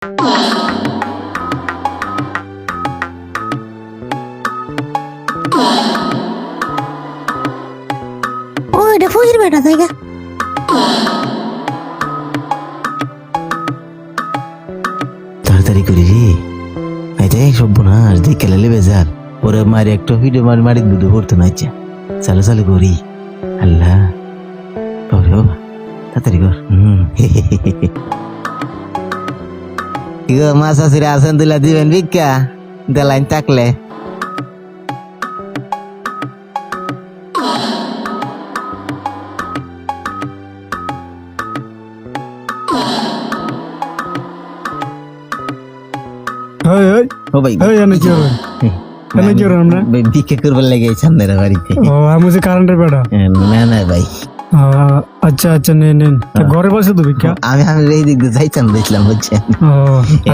ও এটা ফুজির বেটা জায়গা। তাড়াতাড়ি করি রে, এটাই সব না আর দিয়ে খেলালে বেজার ওরে মারি একটা ভিডিও মারি দুধ করতে না ইচ্ছা চালু চালু করি। আল্লাহ বাবা বাবা তাড়াতাড়ি কর। মাছ আসিরে আসেন তুলা দিবেন ভিক্ষা দেলাইন থাকলে। ও ভাই ভিক্ষা করবার লাগে সামনের বাড়িতে। না না ভাই আচ্ছা আচ্ছা নেন ঘরে বসে তো ভিক্ষা। আমি এই দিক দিয়ে যাইতাম দেখলাম বুঝছেন,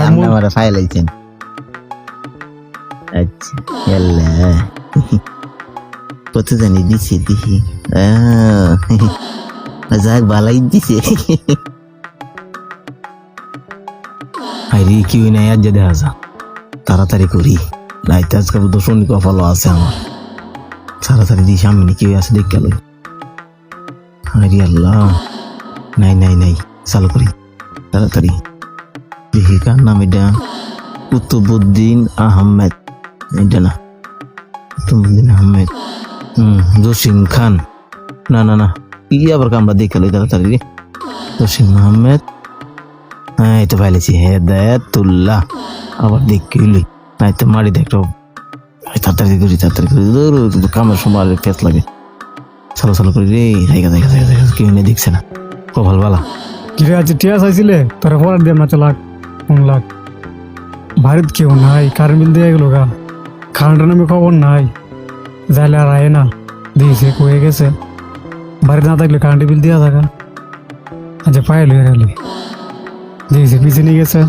আপনি আমার ফাইল আইছেন। আচ্ছা আল্লাহ কত জানি দিছে দেখি, যাক ভালাই দিছে। আরে কি হই নাই আজ দেখা যা, তাড়াতাড়ি করি রাইতে আজকে তো শনি কপালও আছে আমার। তাড়াতাড়ি দিই সামনে কি আছে দেখ গেল। আরে আল্লাহ নাই নাই নাই চালু করি তাড়াতাড়ি। দেখি কার নাম এটা, কুতুবুদ্দিন আহমেদ, এটা না কুতুবুদ্দিন আহমেদ, জসিম খান, না না না কি আবার কামড়া দেখে লই তাড়াতাড়ি। জসিম আহমেদ, হ্যাঁ এটা পাইলেছি, হেদায়েতুল্লাহ আবার দেখে লই নাই তো মারি দেখো। তাড়াতাড়ি করি তাড়াতাড়ি করি, কামের সময় ফেস লাগে। চালো চালো করি রে, জায়গা জায়গা জায়গা জায়গা কেউ নেই দেখছে না, কপাল বালা। কিরে আছে টিয়া চাইছিলে তোরা পড়ার দিয়ে না লাখ 1 লাখ বাড়িতে কেউ নাই, কারেন্ট বিল দিয়ে গেলো গা, কারেন্টের নামে খবর নাই, যাইলে আর আয় না দিয়েছে কয়ে গেছে। বাড়িতে না থাকলে কারেন্টের বিল দিয়া থাকা। আচ্ছা পাইলে এরালি দিয়েছে পিছিয়ে নিয়ে গেছে।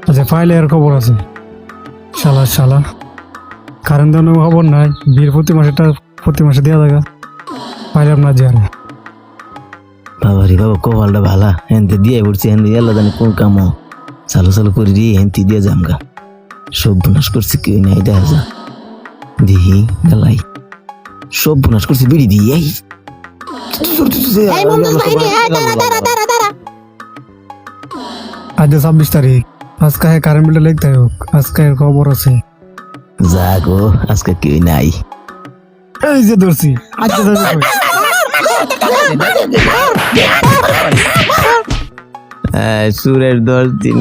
আচ্ছা পাইলে আর খবর আছে, শালা শালা কারেন্ট দেওয়ার নামে খবর নাই, বিল প্রতি মাসে দেওয়া থাকা পাইলাম না যে আরে। বাবা রে বাবা কপালটা ভালা, হেনতে দিয়ে পড়ছি, হেন দিয়ে আল্লাহ জানি কোন কাম। চালু চালু করি রে, হেনতি দিয়ে জামগা সব বুনাশ করছি কেউ নাই দেখা যা। দিহি গালাই সব বুনাশ করছি বিড়ি দিয়ে। আজ 26 তারিখ, আজকে কারেন্ট বিলটা লিখতে হোক, আজকে খবর আছে। যা গো আজকে কেউ নাই। এই যে ধরছি আজকে সুরের 10 দিন